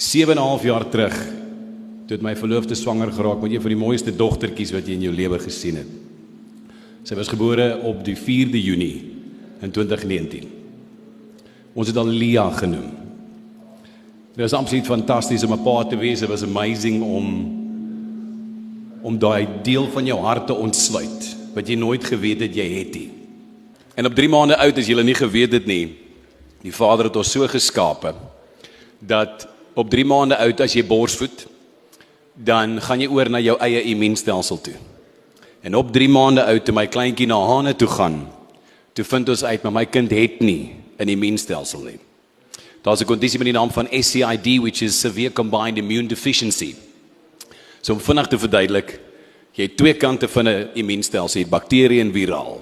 7,5 jaar terug, toe het my verloofde swanger geraak met een van die mooiste dogtertjies wat jy in jou lewe gesien het. Sy was gebore op die 4de Junie in 2019. Ons het al Lia genoem. Dit was absoluut fantasties om 'n pa te wees. It was amazing om daai deel van jou hart te ontsluit, wat jy nooit geweet het jy het nie. En op 3 maande oud, as jy nie geweet het nie, die Vader het ons so geskape, dat op 3 maande oud, as jy borsvoed, dan gaan jy oor na jou eie immuunstelsel toe. En op 3 maande oud, toe my kleintjie na Hane toe gaan, toe vind ons uit, maar my kind het nie 'n immuunstelsel nie. Daar is 'n kondisie met die naam van SCID, which is Severe Combined Immune Deficiency. So om vinnig te verduidelik, jy het 2 kante van 'n immuunstelsel, jy het bakterie en viraal.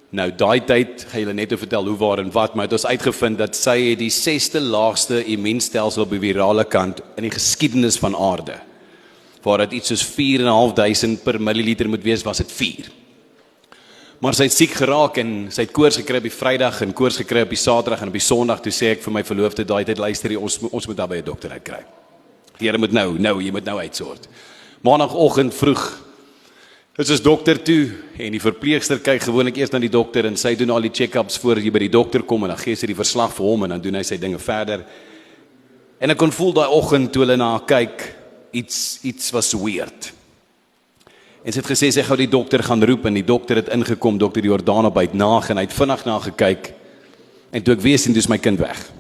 Nou, daai tyd, ga julle net vertel hoe, waar en wat, maar het ons uitgevind dat sy het die 6de laagste immuunstelsel op die virale kant in die geskiedenis van aarde. Waar dit iets soos 4.500 per milliliter moet wees, was dit 4. Maar sy het siek geraak en sy het koors gekry op die Vrydag en koors gekry op die Saterdag en op die Sondag, toe sê ek vir my verloofde daai tyd, luister, ons moet daar by 'n dokter uitkry. Die Here moet jy moet nou uitsort. Maandagoggend vroeg, is ons dokter toe, en die verpleegster kyk gewoonlik eers na die dokter, en sy doen al die check-ups voor jy by die dokter kom, en dan gee sy die verslag vir hom, en dan doen hy sy dinge verder. En ek kon voel daai oggend, toe hulle na haar kyk, iets was weird. En sy het gesê, sy gaan die dokter gaan roep, en die dokter het ingekom, dokter Jordaan op uit naag, en hy het vinnig na gekyk, en toe ek weet sien, toe is my kind weg.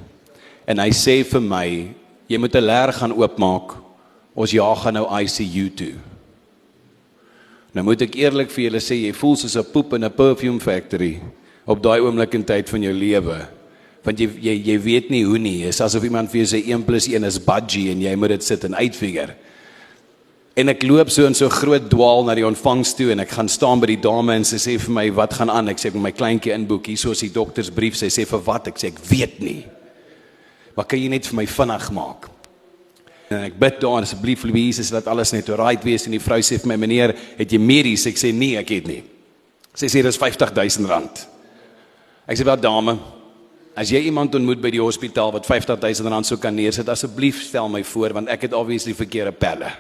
En hy sê vir my, jy moet 'n leer gaan oopmaak, ons jaag gaan nou ICU toe. Nou moet ek eerlik vir julle sê, jy voel soos 'n poep in 'n perfume factory, op daai oomblik in tyd van jou lewe, want jy weet nie hoe nie, is asof iemand vir jou sê 1 + 1 is budgie, en jy moet dit sit en uitfigure. En ek loop so in so groot dwaal na die ontvangs toe, en ek gaan staan by die dame, en sy sê vir my, wat gaan aan? Ek sê, ek moet my kleintjie inboek, hier is die doktersbrief, sy sê, vir wat? Ek sê, ek weet nie. Maar kan jy net vir my vinnig maak? En ek bid daar, asseblief Louise, laat alles net right wees, en die vrou sê vir my, meneer, het jy medies? Ek sê, nee, ek het nie. Sy sê, dit is R50.000. Ek sê, wel dame, as jy iemand ontmoet by die hospitaal, wat R50.000 so kan neersit, asseblief stel my voor, want ek het obviously verkeerde pelle.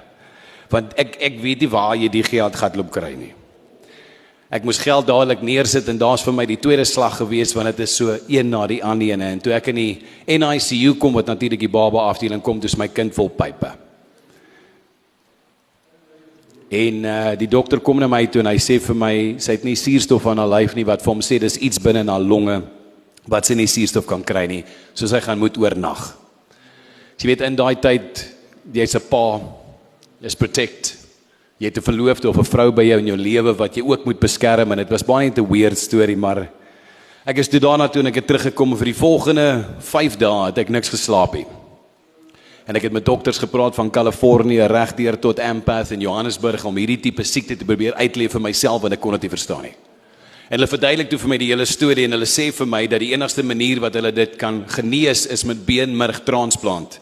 Want ek weet nie waar jy die geld gaat loop kry nie. Ek moes geld dadelik neersit, en daar is vir my die tweede slag gewees, want het is so een na die ander ene, en toe ek in die NICU kom, wat natuurlik die baba afdeling kom, toe is my kind vol pype. En die dokter kom na my toe, en hy sê vir my, sy het nie suurstof aan haar lyf nie, wat vir hom sê, dis iets binne in haar longe, wat sy nie suurstof kan kry nie, so sy gaan moet oornag. Jy weet, in daai tyd, jy's 'n pa, jy's protect, jy het 'n verloofde of 'n vrou by jou in jou lewe wat jy ook moet beskerm, en dit was baie net 'n weird story, maar ek is toe daarna toe en ek het teruggekom, vir die volgende 5 dae het ek niks geslaap nie. En ek het met dokters gepraat van Kalifornië regdeur tot Empath in Johannesburg om hierdie tipe siekte te probeer uitleef vir myself, want ek kon dit nie verstaan nie. En hulle verduidelik toe vir my die hele storie, en hulle sê vir my dat die enigste manier wat hulle dit kan genees is met beenmergtransplant.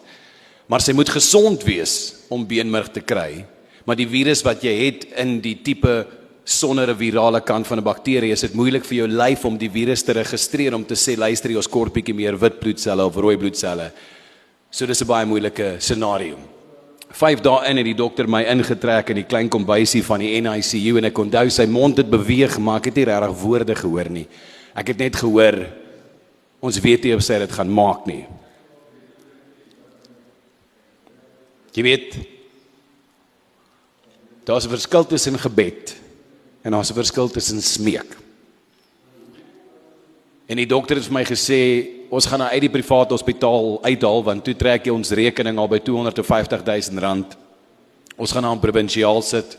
Maar sy moet gesond wees om beenmerg te kry. Maar die virus wat jy het in die tipe sonder 'n virale kant van 'n bakterie, is dit moeilik vir jou lyf om die virus te registreer, om te sê, luister, ons kort bietjie meer wit bloedselle of rooi bloedselle. So dis 'n baie moeilike scenario. 5 dae in het die dokter my ingetrek in die klein kombuisie van die NICU, en ek onthou sy mond het beweeg, maar ek het nie regtig woorde gehoor nie. Ek het net gehoor, ons weet nie of sy dit gaan maak nie. Jy weet, daar is 'n verskil tussen gebed, en daar is 'n verskil tussen smeek. En die dokter het vir my gesê, ons gaan nou uit die private hospitaal uithaal, want toe trek jy ons rekening al by R250.000. Ons gaan nou aan provinsiaal sit,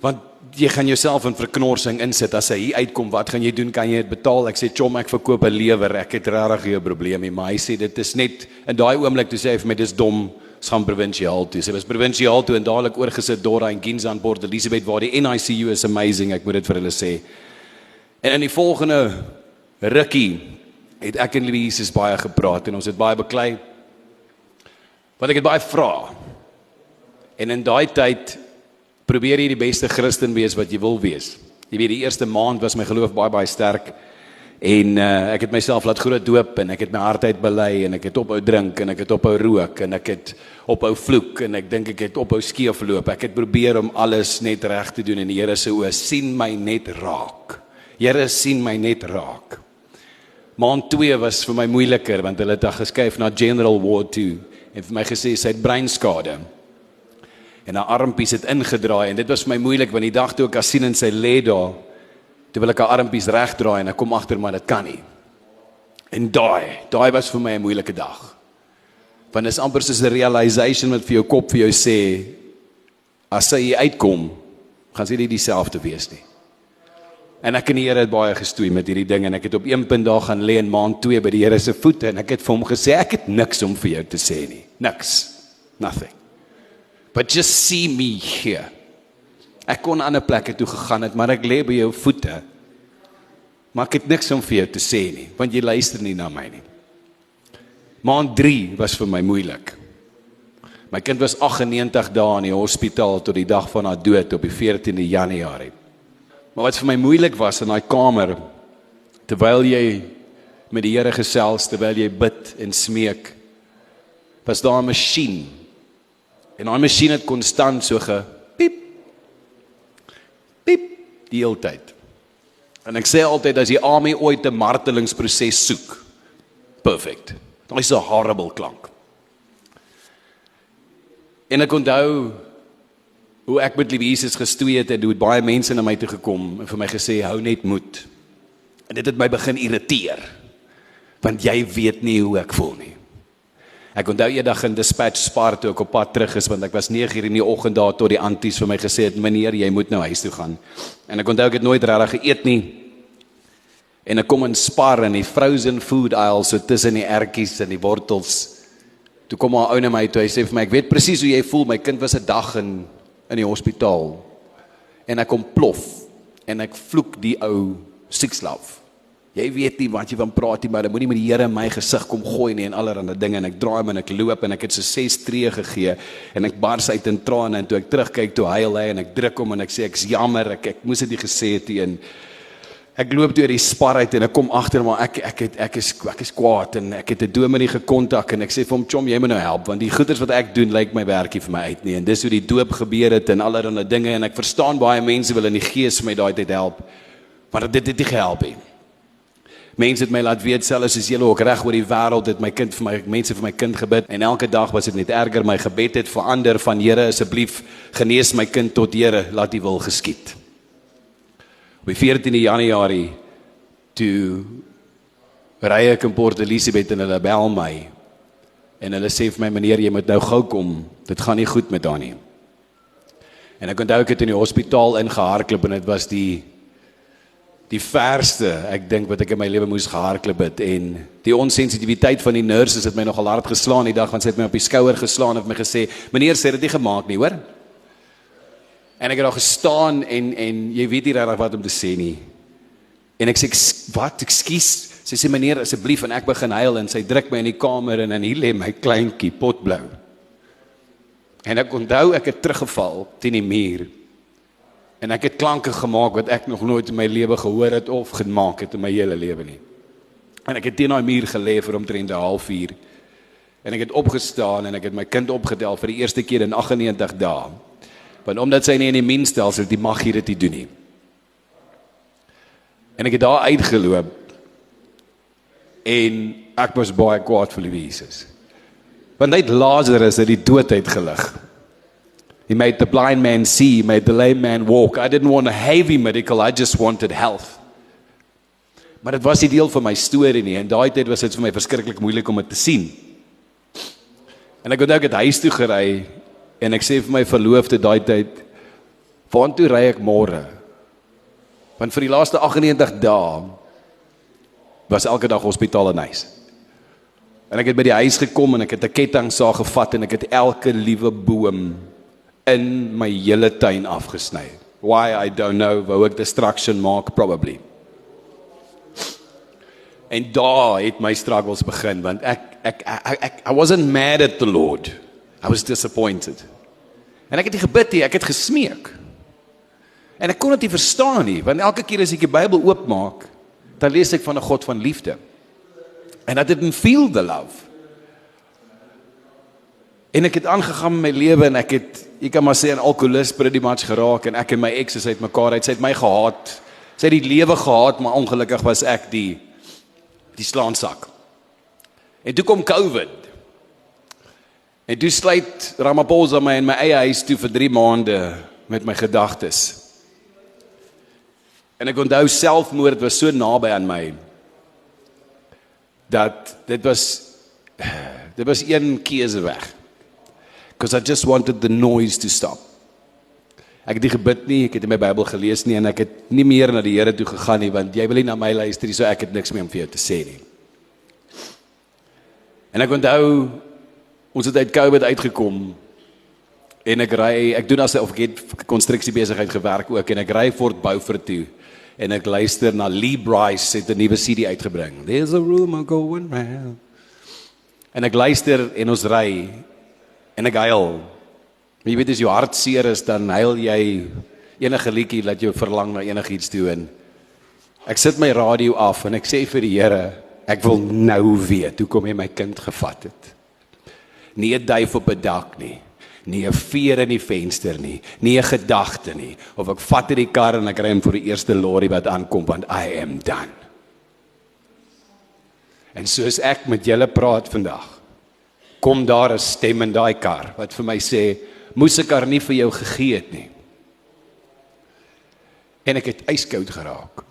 want jy gaan jouself in verknorsing insit, as hy hier uitkom, wat gaan jy doen, kan jy dit betaal? Ek sê, chom, ek verkoop 'n lewer, ek het regtig nie 'n probleem nie, maar hy sê, dit is net, in daai oomblik, toe sê hy vir my, dis dom, ons gaan provinsiaal toe. Sy was provinsiaal toe, en dadelik oorgesit Dora en Ginza en Port Elizabeth, waar die NICU is amazing, ek moet dit vir hulle sê. En in die volgende rukkie, het ek en Louise baie gepraat, en ons het baie beklei, want ek het baie vra. En in daai tyd, probeer jy die beste Christen wees wat jy wil wees. Jy weet, die eerste maand was my geloof baie sterk, En ek het myself laat groot doop en ek het my hart uitbely en ek het ophou drink en ek het ophou rook en ek het ophou vloek en ek dink ek het ophou skeefloop. Ek het probeer om alles net reg te doen en die Here se oë sien my net raak. Here sien my net raak. Maand 2 was vir my moeiliker want hulle het haar geskuif na General Ward toe en vir my gesê sy het breinskade. En haar armpies het ingedraai en dit was vir my moeilik want die dag toe ek haar sien en sy lê daar, toe wil ek haar armpies regdraai en ek kom agter maar dit kan nie. En daai was vir my 'n moeilike dag. Want is amper soos 'n realization wat vir jou kop vir jou sê, as sy uitkom, gaan sy nie dieselfde wees nie. En ek en die Here het baie gestoei met hierdie ding en ek het op een punt daar gaan lê in maand 2 by die Here se voete en ek het vir hom gesê, ek het niks om vir jou te sê nie. Niks. Nothing. But just see me here. Ek kon ander plekke toe gegaan het, maar ek lê by jou voete. Maar ek het niks om vir jou te sê nie, want jy luister nie na my nie. Maand 3 was vir my moeilik. My kind was 98 dae in die hospitaal tot die dag van haar dood op die 14de Januarie. Maar wat vir my moeilik was in daai kamer, terwyl jy met die Here gesels, terwyl jy bid en smeek, was daar 'n masjien. En daai masjien het konstant so gepiep, piep, die hele tyd. En ek sê altyd, as die army ooit 'n martelingsproses soek, perfect. Daai is 'n horrible klank. En ek onthou hoe ek met liewe Jesus gestoei het en hoe baie mense na my toe gekom en vir my gesê, hou net moed. En dit het my begin irriteer, want jy weet nie hoe ek voel nie. Ek onthou eendag in Dispatch Spar toe ek op pad terug is, want ek was 9 uur in die oggend daar tot die anties vir my gesê het, meneer, jy moet nou huis toe gaan. En ek onthou ek het nooit regtig geëet nie. En ek kom in Spar in die frozen food aisle, so tussen die ertjies en die wortels. Toe kom haar ou na my toe, hy sê vir my, ek weet presies hoe jy voel, my kind was 'n dag in die hospitaal. En ek kom plof, en ek vloek die ou siekslaaf. Jy weet nie wat jy van praat nie, maar dan moenie met die Here in my gesig kom gooi nie en allerlei dinge, en ek draai hom en ek loop, en ek het so 6 tree gegee, en ek bars uit in trane, en toe ek terugkyk, toe huil hy, en ek druk hom, en ek sê, ek's jammer, ek moes dit nie gesê het nie, en ek loop deur die Spar uit, en ek kom agter, maar ek is kwaad, en ek het 'n dominee gekontak, en ek sê vir hom, Chom, jy moet nou help, want die goeders wat ek doen, lyk my werkie vir my uit nie, en dis hoe die doop gebeur het, en allerlei dinge, en ek verstaan baie mense wil in die gees vir my daai tyd help, maar dit het nie gehelp nie. Mense het my laat weet, selfs as julle ook reg oor die wêreld het mense vir my kind gebid, en elke dag was dit net erger, my gebed het verander van, Here, asseblief, genees my kind tot, Here, laat die wil geskied. Op die 14de Januarie, toe ry ek in Port Elizabeth en hulle bel my, en hulle sê vir my, meneer, jy moet nou gou kom, dit gaan nie goed met haar nie. En ek onthou ek het in die hospitaal ingehardloop, en dit was die verste, ek dink, wat ek in my lewe moes gehardloop het, en die onsensitiwiteit van die nurses het my nogal hard geslaan die dag, want sy het my op die skouer geslaan en het my gesê, meneer, sy het dit nie gemaak nie, hoor? En ek het daar gestaan, en jy weet nie regtig wat om te sê nie, en ek sê, wat, ekskuus, sy sê, meneer, asseblief, en ek begin huil, en sy druk my in die kamer, en hier lê my kleinkie, potblou, en ek onthou, ek het teruggeval, teen die muur, en ek het klanke gemaak wat ek nog nooit in my lewe gehoor het of gemaak het in my hele lewe nie. En ek het teen daai muur gelê vir omtrent 'n halfuur. En ek het opgestaan en ek het my kind opgetel vir die eerste keer in 98 dae. Want omdat sy nie in die immuunstelsel die mag hier dit nie doen nie. En ek het daar uitgeloop en ek was baie kwaad vir Jesus. Want net Lazarus het die dood uitgelig. He made the blind man see, he made the lame man walk. I didn't want a heavy medical, I just wanted health. Maar dit was nie deel van my storie nie, en daai tyd was dit vir my verskriklik moeilik om dit te sien. En ek onthou ek het huis toe gery, en ek sê vir my verloofde daai tyd, waartoe ry ek môre? Want vir die laaste 98 dae, was elke dag hospitaal en huis. En ek het by die huis gekom, en ek het 'n kettingsaag gevat, en ek het elke liewe boom in my hele tuin afgesny. Why, I don't know, wou ek distraction maak, probably. En daar het my struggles begin, want I wasn't mad at the Lord, I was disappointed. En ek het nie gebid nie, ek het gesmeek. En ek kon dit nie verstaan nie, want elke keer as ek die Bybel oopmaak, dan lees ek van 'n God van liefde. And I didn't feel the love. En ek het aangegaan met my lewe en ek het, jy kan maar sê, 'n alkoholist pretty much geraak en ek en my ex is uit mekaar uit. Sy het my gehaat. Sy het die lewe gehaat, maar ongelukkig was ek die slaansak. En toe kom COVID. En toe sluit Ramaphosa my in my eie huis toe vir 3 maande met my gedagtes. En ek onthou selfmoord was so naby aan my, dat dit was een keuse weg. Because I just wanted the noise to stop. Ek het nie gebid nie, ek het in my Bybel gelees nie, en ek het nie meer na die Here toe gegaan nie, want jy wil nie na my luister nie, so ek het niks meer om vir jou te sê nie. En ek onthou, ons het uit COVID uitgekom, en ek doen asof ek het konstruksiebesigheid gewerk ook, en ek ry Fort Beaufort toe, en ek luister na Lee Bryce, het 'n nuwe CD uitgebring. There's a rumor going round. En ek luister, en ons ry, en ek huil. Jy weet, as jou hart seer is, dan huil jy enige liedjie, laat jou verlang na enigiets toe, en ek sit my radio af, en ek sê vir die Here, ek wil nou weet, hoekom jy my kind gevat het. Nie 'n duif op 'n dak nie, nie 'n veer in die venster nie, nie 'n gedagte nie, of ek vat in die kar en ek ry vir die eerste lorry wat aankom, want I am done. En soos ek met julle praat vandag, kom daar 'n stem in daai kar, wat vir my sê, moes ek haar nie vir jou gegee het nie. En ek het ijskoud geraak.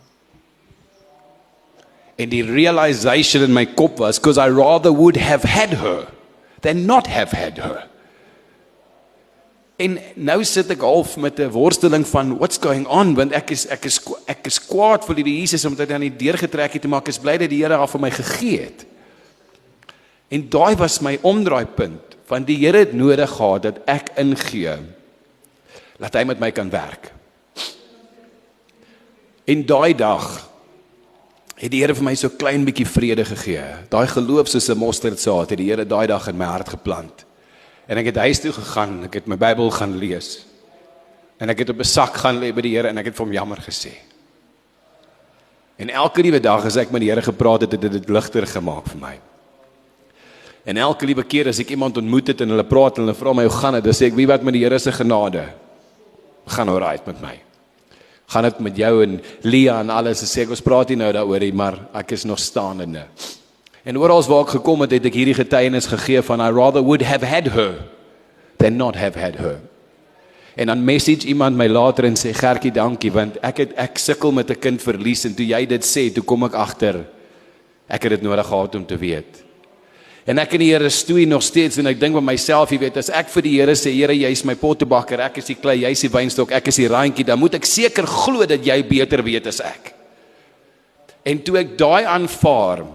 En die realization in my kop was, because I rather would have had her, than not have had her. En nou sit ek half met 'n worsteling van, what's going on, want ek is kwaad vir die Jesus, omdat hy aan die deur getrek het, maar ek is bly dat die Here haar vir my gegee het. En daai was my omdraaipunt, want die Here het nodig gehad, dat ek ingee, dat hy met my kan werk. En daai dag, het die Here vir my so klein bietjie vrede gegee. Daai geloof soos 'n mosterdsaad het die Here daai dag in my hart geplant. En ek het huis toe gegaan, ek het my Bybel gaan lees. En ek het op 'n sak gaan lê by die Here en ek het vir hom jammer gesê. En elke liewe dag as ek met die Here gepraat het, het dit ligter gemaak vir my. En elke liewe keer as ek iemand ontmoet het en hulle praat en hulle vra my hoe gaan dit, dan sê ek, wie wat met die Here se genade, gaan alright met my. Gaan dit met jou en Lia en alles, en sê ek, ons praat nie nou daaroor, maar ek is nog staande. En oral waar ek gekom het, het ek hierdie getuienis gegee van, I rather would have had her, than not have had her. En dan message iemand my later en sê, Gertjie, dankie, want ek sukkel met 'n kind verlies, en toe jy dit sê, toe kom ek agter, ek het dit nodig gehad om te weet. En ek en die Here stoei nog steeds, en ek dink by myself, jy weet, as ek vir die Here sê, Here, jy is my pottebakker, ek is die klei, jy is die wynstok, ek is die randjie, dan moet ek seker glo dat jy beter weet as ek. En toe ek daai aanvaar,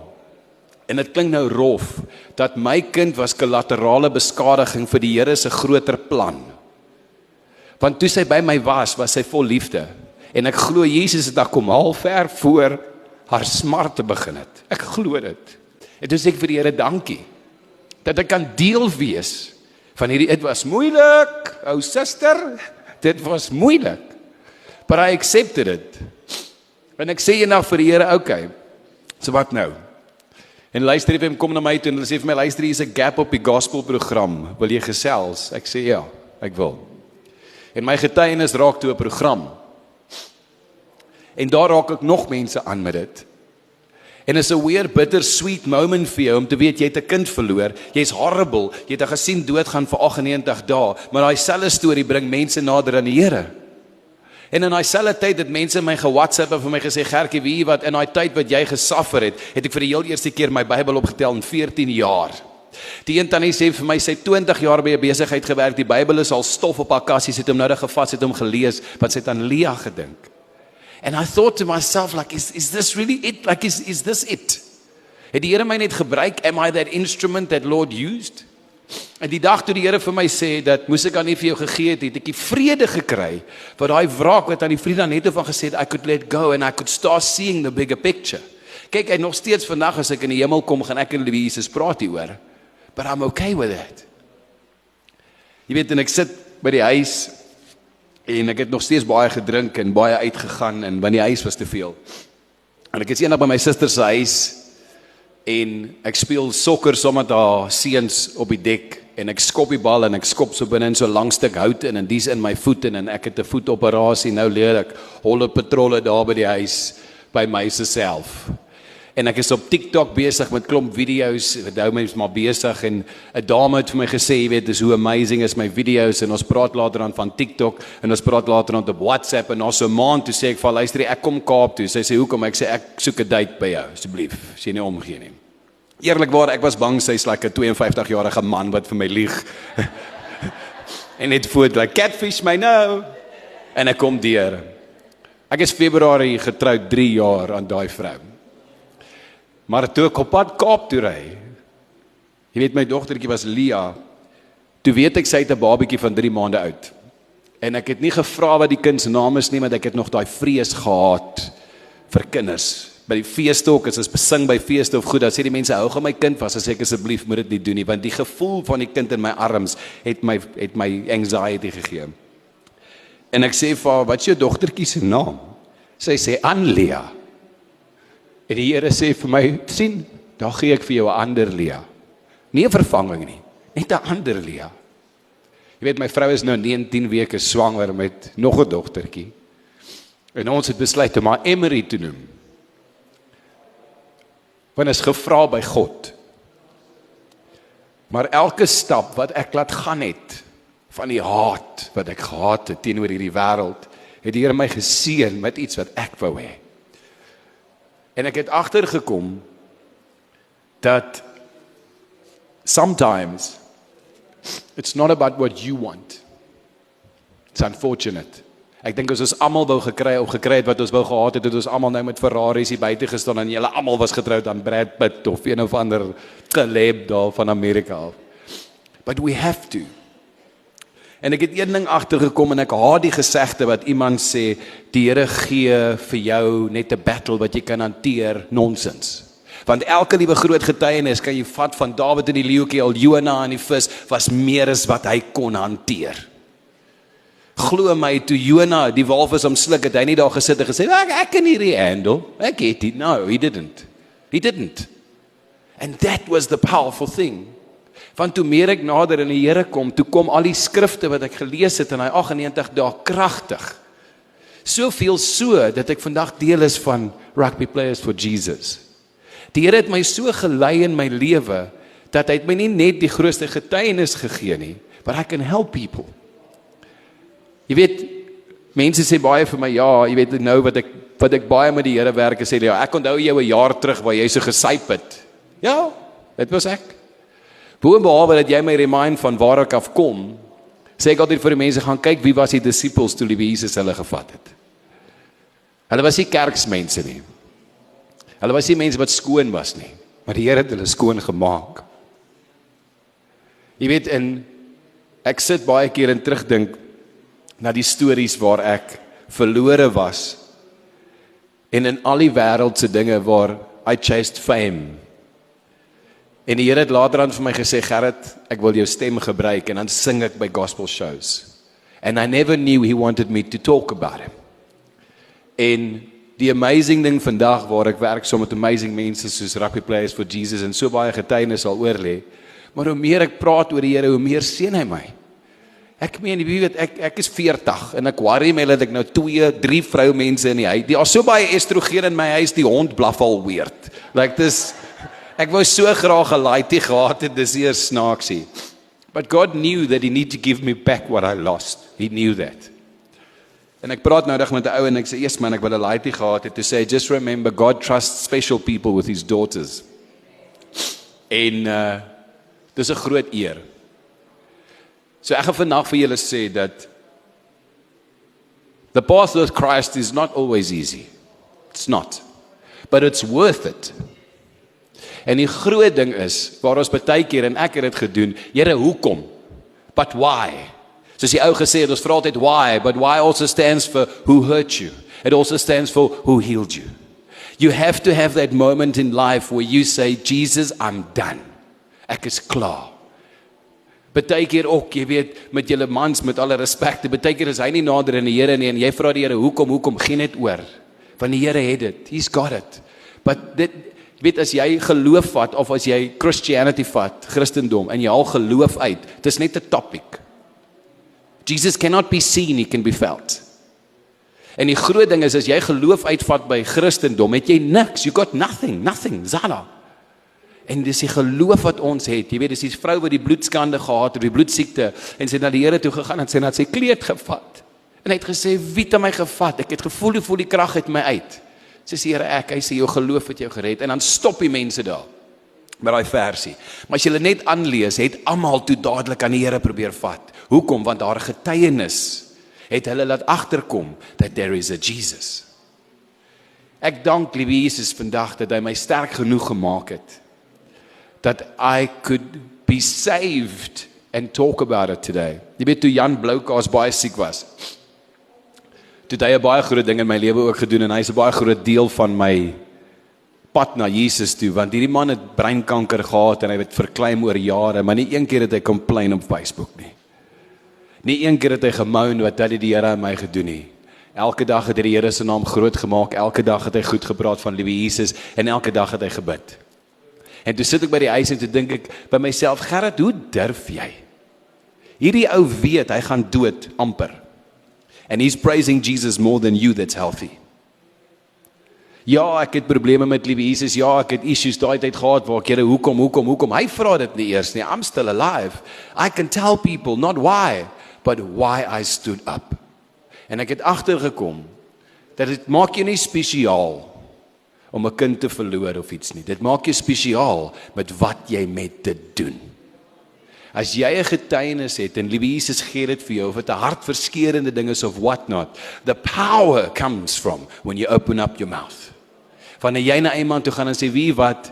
en dit klink nou rof, dat my kind was kollaterale beskadiging vir die Here se groter plan. Want toe sy by my was sy vol liefde, en ek glo Jesus het daar kom al ver voor haar smarte begin het. Ek glo dit. En toe sê ek vir die Here dankie, dat ek kan deel wees van hierdie, het was moeilik, ou suster, dit was moeilik, but I accepted it. En ek sê eendag vir die Here, okay, so wat nou? En luister even, kom na my toe, en hulle sê vir my, luister, hier is 'n gap op die gospel program, wil jy gesels? Ek sê ja, ek wil. En my getuienis raak toe 'n program. En daar raak ek nog mense aan met dit. En is 'n weird, bitter, sweet moment vir jou, om te weet, jy het 'n kind verloor, jy's horrible, jy het 'n gesien doodgaan vir 98 dae, maar daai selfe storie bring mense nader aan die Here. En in daai selfe tyd het mense my ge-WhatsApp en vir my gesê, Gertjie, wie wat, in daai tyd wat jy gesuffer het ek vir die heel eerste keer my Bybel opgetel in 14 jaar. Die een tannie sê vir my, sy het 20 jaar by 'n besigheid gewerk, die Bybel is al stof op haar kassie, sy het hom nou gevat, sy het hom gelees, want sy het aan Lia gedink. And I thought to myself, like, is this really it? Like, is this it? Het die Here my net gebruik? Am I that instrument that Lord used? En die dag toe die Here vir my sê, dat moes ek aan nie vir jou gegee het ek die vrede gekry, wat daai wraak wat aan die vriende net van gesê het, I could let go and I could start seeing the bigger picture. Kyk, en nog steeds vandag as ek in die hemel kom, gaan ek en Jesus praat hieroor, but I'm okay with it. Jy weet, en ek sit by die huis, en ek het nog steeds baie gedrink, en baie uitgegaan, en want die huis was te veel. En ek is eendag by my suster se huis, en ek speel sokker saam met haar seuns op die dek, en ek skop die bal, en ek skop so binne in so 'n lang stuk hout, en dis in my voet, en ek het 'n voetoperasie, nou leer ek holle patrolle daar by die huis, by my self. En ek is op TikTok besig met klomp video's, ek hou my maar besig, en 'n dame het vir my gesê, jy weet, dis hoe amazing is my video's, en ons praat later aan van TikTok, en ons praat later aan op WhatsApp, en na so 'n maand, toe sê ek vir luister, ek kom Kaap toe, sy sê, hoekom? Ek sê, ek soek 'n date by jou, asseblief, as jy nie omgee nie. Eerlikwaar, ek was bang, sy's like 'n 52-jarige man, wat vir my lieg, en net voet, like, catfish my nou, en ek kom deur. Ek is Februarie getroud 3 jaar aan daai vrou. Maar toe ek op pad Kaap toe ry, jy weet my dogtertjie was Lia, toe weet ek sy het 'n babietjie van 3 maande oud. En ek het nie gevra wat die kind se naam is nie, maar ek het nog daai vrees gehad vir kinders. By die feeste ook, as ons besing by feeste of goed, dan sê die mense, hou gaan my kind vas, dan sê ek asseblief moet dit nie doen nie, want die gevoel van die kind in my arms het my anxiety gegee. En ek sê vir haar, wat is jou dogtertjie se naam? Sy sê, Anlia. En die Here sê vir my, sien, daar gee ek vir jou 'n ander Lia. Nie 'n vervanging nie, net 'n ander Lia. Jy weet, my vrou is nou 19 weke swanger met nog 'n dogtertjie. En ons het besluit om haar Emery te noem. Want is gevra by God. Maar elke stap wat ek laat gaan het, van die haat wat ek gehad het teenoor hierdie wêreld, het die Here my geseën met iets wat ek wou hê. En ek het agtergekom dat sometimes it's not about what you want. It's unfortunate. Ek dink as ons almal wou gekry het wat ons wou gehad het, het ons almal nou met Ferraris hier buite gestaan en julle almal was getroud aan Brad Pitt of een of ander Caleb daar van Amerika af. But we have to. En ek het een ding agtergekom en ek haat die gesegde wat iemand sê, die Here gee vir jou net 'n battle wat jy kan hanteer, nonsens. Want elke liewe groot getuienis kan jy vat van Dawid en die leeuetjie, al Jona en die vis, was meer as wat hy kon hanteer. Glo my, toe Jona die walvis omsluk, het hy nie daar gesit en gesê, ek kan hierdie handle, ek het dit. No, he didn't. He didn't. And that was the powerful thing. Want toe meer ek nader in die Here kom, toe kom al die skrifte wat ek gelees het in hy 98 dae kragtig. Soveel so, dat ek vandag deel is van Rugby Players for Jesus. Die Here het my so gelei in my lewe, dat hy het my nie net die grootste getuienis gegee nie, but I can help people. Jy weet, mense sê baie vir my, ja, jy weet nou wat ek baie met die Here werk, sê ja, ek onthou jou 'n jaar terug waar jy so gesyp het. Ja, dit was ek. Boonbehalwe dat jy my remind van waar ek afkom, sê ek altyd vir die mense, gaan kyk wie was die disippels toe die Jesus hulle gevat het. Hulle was nie kerksmense nie. Hulle was nie mense wat skoon was nie, maar die Here het hulle skoon gemaak. Jy weet, en ek sit baie keer en terugdink na die stories waar ek verlore was, en in al die wêreldse dinge waar I chased fame. En die Here het later aan vir my gesê, Gerrit, ek wil jou stem gebruik, en dan sing ek by gospel shows. And I never knew he wanted me to talk about him. En die amazing ding vandag, waar ek werk so met amazing mense, soos Rugby Players for Jesus, en so baie getuienis al oorlê, maar hoe meer ek praat oor die Here, hoe meer seën hy my. Ek meen, wie weet, ek is 40, en ek worry my dat ek nou 2, 3 vroumense in die huis, daar is so baie estrogen in my huis, die hond blaf al weird. Like this, ek wou so graag 'n laaitie gehad het, dis eers snaaksie. But God knew that he need to give me back what I lost. He knew that. En ek praat nou met 'n ou en ek sê, yes man, ek wil 'n laaitie gehad het, to say, just remember, God trusts special people with his daughters. En, dis 'n groot eer. So ek gaan vandag vir julle sê dat the path with Christ is not always easy. It's not. But it's worth it. En die groot ding is, waar ons baie keer, en ek het dit gedoen, Here, hoekom? But why? Soos die ou gesê het, ons vra altyd why, but why also stands for who hurt you. It also stands for who healed you. You have to have that moment in life where you say, Jesus, I'm done. Ek is klaar. Baie keer ook, jy weet, met julle mans, met alle respecte, baie keer is hy nie nader in die Here nie, en jy vra die Here, hoekom, gee net oor. Want die Here het dit, he's got it. But dit, weet, as jy geloof vat, of as jy Christianity vat, Christendom, en jy haal geloof uit, dit is net 'n topic. Jesus cannot be seen, he can be felt. En die groot ding is, as jy geloof uitvat by Christendom, het jy niks, you got nothing, zada. En dis die geloof wat ons het, jy weet, dis die vrou wat die bloedskande gehad het, die bloedsiekte, en sy het na die Here toe gegaan, en sy het sy kleed gevat, en hy het gesê, wie het my gevat, ek het gevoel, hoe voel die krag uit my uit, sy sê, Here ek, hy sê, jou geloof het jou gered, en dan stop die mense daar, met daai versie, maar as jy net aanlees, het almal toe dadelik aan die Here probeer vat, hoekom, want daar getuienis, het hulle laat agterkom, that there is a Jesus. Ek dank liewe Jesus vandag, dat hy my sterk genoeg gemaak het, that I could be saved and talk about it today. Jy weet, toe Jan Bloukaas baie siek was, toe hy 'n baie groot ding in my lewe ook gedoen, en hy is 'n baie groot deel van my pad na Jesus toe, want hierdie man het breinkanker gehad, en hy het verkleim oor jare, maar nie een keer het hy complain op Facebook nie. Nie een keer het hy gemoun wat het die Here aan my gedoen nie. Elke dag het hy die Here se naam groot gemaak, elke dag het hy goed gepraat van liewe Jesus, en elke dag het hy gebid. En toe sit ek by die huis en toe dink ek by myself, Gerard, hoe durf jy? Hierdie ou weet, hy gaan dood, amper. And he's praising Jesus more than you that's healthy. Ja, ek het probleme met liewe Jesus, ja, ek het issues daai tyd gehad, waar ek, Here, hoekom? Hy vra dit nie eers nie, I'm still alive. I can tell people, not why, but why I stood up. En ek het agtergekom, dat dit maak jou nie spesiaal, om 'n kind te verloor of iets nie. Dit maak jou spesiaal met wat jy met dit doen. As jy 'n getuienis het en liewe Jesus gee dit vir jou, of dit 'n hartverskeurende ding is of what not, the power comes from when you open up your mouth. Wanneer jy na iemand toe gaan en sê, wie wat,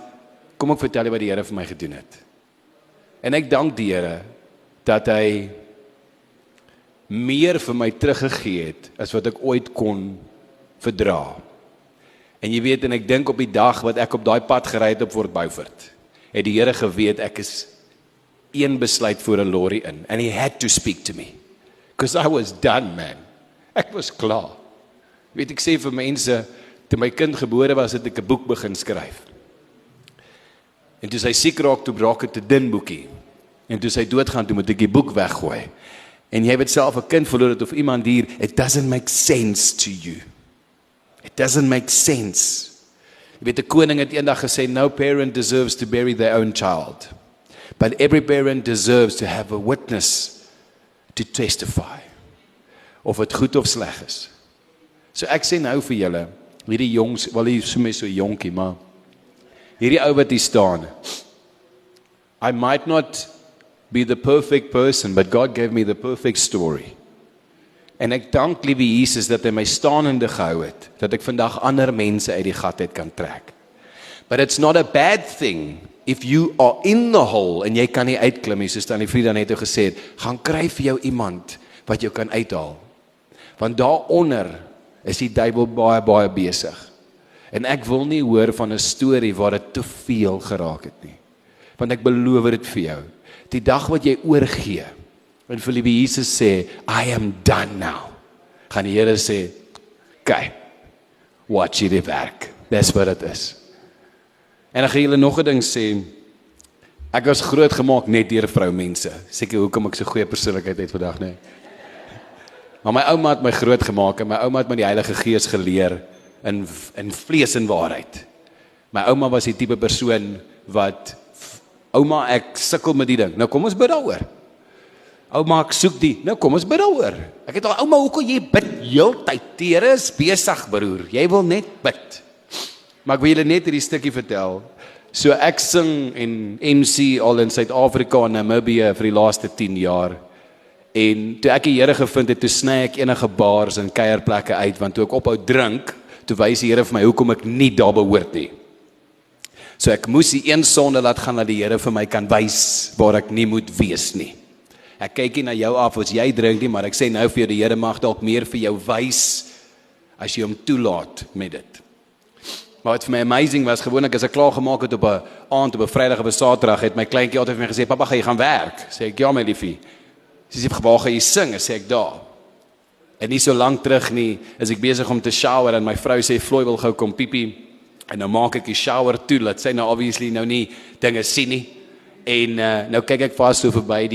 kom ek vertel jy wat die Here vir my gedoen het. En ek dank die Here dat hy meer vir my teruggegee het as wat ek ooit kon verdra. En jy weet, en ek dink op die dag wat ek op daai pad gery het op Fort Beaufort, het die Here geweet ek is een besluit voor 'n lorry in, and he had to speak to me, because I was done, man. Ek was klaar. Weet, ek sê vir mense, toe my kind gebore was, het ek 'n boek begin skryf. En toe sy siek raak, toe braak het 'n dun boekie. En toe sy doodgaan, toe moet ek die boek weggooi. En jy het self 'n kind verloor het, of iemand hier, it doesn't make sense to you. It doesn't make sense. Jy weet, 'n koning het eendag gesê, no parent deserves to bury their own child. But every parent deserves to have a witness to testify. Of het goed of sleg is. So ek sê nou vir julle, hierdie jongs, wel hier so my so jonkie, maar hierdie ou wat hier staan, I might not be the perfect person, but God gave me the perfect story. En ek dank liewe Jesus dat hy my staande gehou het, dat ek vandag ander mense uit die gat uit kan trek. But it's not a bad thing if you are in the hole en jy kan nie uitklim nie, soos Tannie Frida net gesê het, gaan kry vir jou iemand wat jou kan uithaal. Want daaronder is die duiwel baie besig. En ek wil nie hoor van 'n storie waar dit te veel geraak het nie. Want ek beloof dit vir jou. Die dag wat jy oorgee, en vir liewe Jesus sê, I am done now, gaan die Here sê, kyk, watch hierdie werk. That's what it is. En ek gaan julle nog 'n ding sê, ek was groot gemaak net deur vroumense. Seker hoekom ek so goeie persoonlikheid het vandag, nee. Maar my ouma het my groot gemaak, en my ouma het my die Heilige Gees geleer, in vlees en waarheid. My ouma was die tipe persoon wat, ouma, ek sukkel met die ding, nou kom ons bid daaroor. Ouma, ek soek die, nou kom ons bid daaroor. Ek het al, ouma, hoekom jy bid heeltyd? Die Here is besig, broer, jy wil net bid. Maar ek wil julle net hierdie stukkie vertel. So ek sing en MC al in Suid-Afrika en Namibië vir die laaste 10 jaar. En toe ek die Here gevind het, toe sny ek enige bars en kuierplekke uit, want toe ek ophou drink, toe wys die Here vir my hoekom ek nie daar behoort nie. So ek moes die een sonde laat gaan, dat die Here vir my kan wys waar ek nie moet wees nie. Ek kyk nie na jou af as jy drink nie, maar ek sê nou vir jou, die Here mag dalk meer vir jou wys as jy hom toelaat met dit. Maar wat vir my amazing was, gewoonlik as ek klaar gemaak het op 'n aand, op 'n Vrydag of 'n Saterdag, het my kleintjie altyd vir my gesê, "Pappa, gaan jy gaan werk?" Sê ek, "Ja, my liefie." Sy sê, "Waar gaan jy sing?" Sê ek, "Daar." En nie so lank terug nie, is ek besig om te shower en my vrou sê, "Floy wil gou kom piepie." En nou maak ek die shower toe, laat sy nou obviously nou nie dinge sien nie. En nou kyk ek vas so verby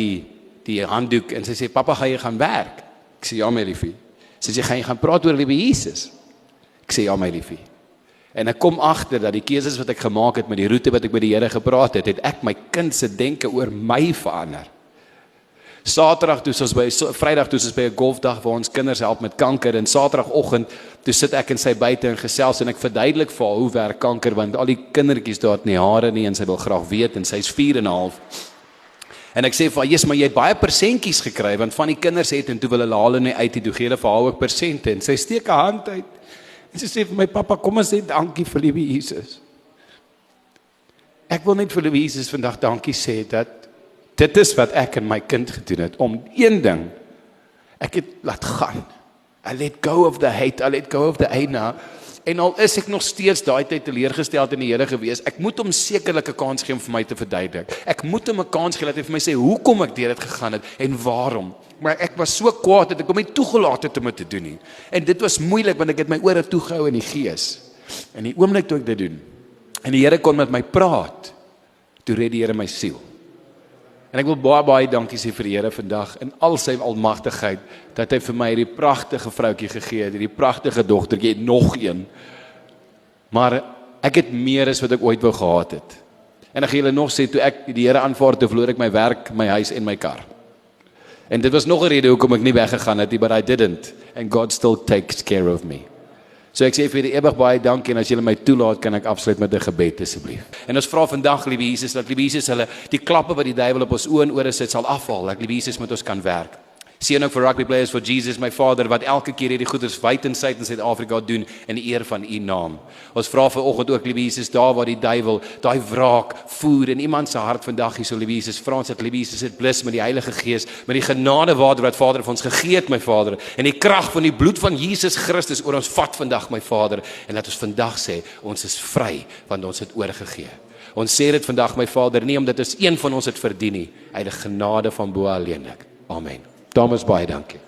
die handdoek en sy sê, "Pappa, gaan jy gaan werk?" Ek sê, "Ja, my liefie." Sy sê, "Gaan jy gaan praat oor liewe Jesus?" Ek sê, "Ja, my liefie." En ek kom agter dat die keuses wat ek gemaak het met die roete wat ek met die Here gepraat het, het ek my kind se denke oor my verander. Saterdag toe ons by Vrydag toe ons by 'n golfdag waar ons kinders help met kanker en Saterdagoggend toe sit ek en sy buite en gesels en ek verduidelik vir haar hoe werk kanker want al die kindertjies daar het nie hare nie en sy wil graag weet en sy's 4 en 'n half. En ek sê vir haar, "Jesus, maar jy het baie persentjies gekry want van die kinders het en toe wil hulle haal nie uit, toe gee hulle vir haar ook persente." En sy steek 'n hand uit. En sy sê vir my, "Pappa, kom ons sê dankie vir liewe Jesus." Ek wil net vir liewe Jesus vandag dankie sê dat dit is wat ek en my kind gedoen het, om een ding, ek het laat gaan. I let go of the hate, I let go of the anger, en al is ek nog steeds daai tyd teleurgesteld in die Here gewees, ek moet hom sekerlik 'n kans gee om vir my te verduidelik. Ek moet hom 'n kans gee dat hy vir my sê, hoekom ek deur dit gegaan het, en waarom. Maar ek was so kwaad dat ek hom nie toegelaat het om dit te doen nie. En dit was moeilik, want ek het my ore toegehou in die gees. En die oomblik toe ek dit doen, en die Here kon met my praat, toe red die Here my siel. En ek wil baie dankie sê vir die Here vandag in al sy almagtigheid dat hy vir my hierdie pragtige vroutjie gegee het, hierdie pragtige dogtertjie, nog een. Maar ek het meer as wat ek ooit wou gehad het. En ek gaan julle nog sê, toe ek die Here aanvaar, toe verloor ek my werk, my huis en my kar. En dit was nog 'n rede hoekom ek nie weggegaan het nie, but I didn't. And God still takes care of me. So ek sê vir die ewig baie dankie en as julle my toelaat, kan ek afsluit met 'n gebed asseblief. En ons vra vandag, liewe Jesus, dat liewe Jesus hulle die klappe wat die duiwel op ons oë en ore sit sal afhaal, dat liewe Jesus met ons kan werk. Seën ook vir Rugby Players for Jesus, my Vader, wat elke keer hierdie goeders wyd en suid in Suid-Afrika doen in die eer van U naam. Ons vra vanoggend ook, liewe Jesus, daar waar die duiwel daai wraak voer in iemand se hart vandag hier, so liewe Jesus, vra ons dat liewe Jesus dit blus met die Heilige Gees, met die genadewater wat Vader vir ons gegee het, my Vader, en die krag van die bloed van Jesus Christus oor ons vat vandag, my Vader, en dat ons vandag sê, ons is vry, want ons het oorgegee. Ons sê dit vandag, my Vader, nie omdat ons een van ons het verdien nie, uit die genade van bo alleenlik. Amen. Thomas, baie dankie.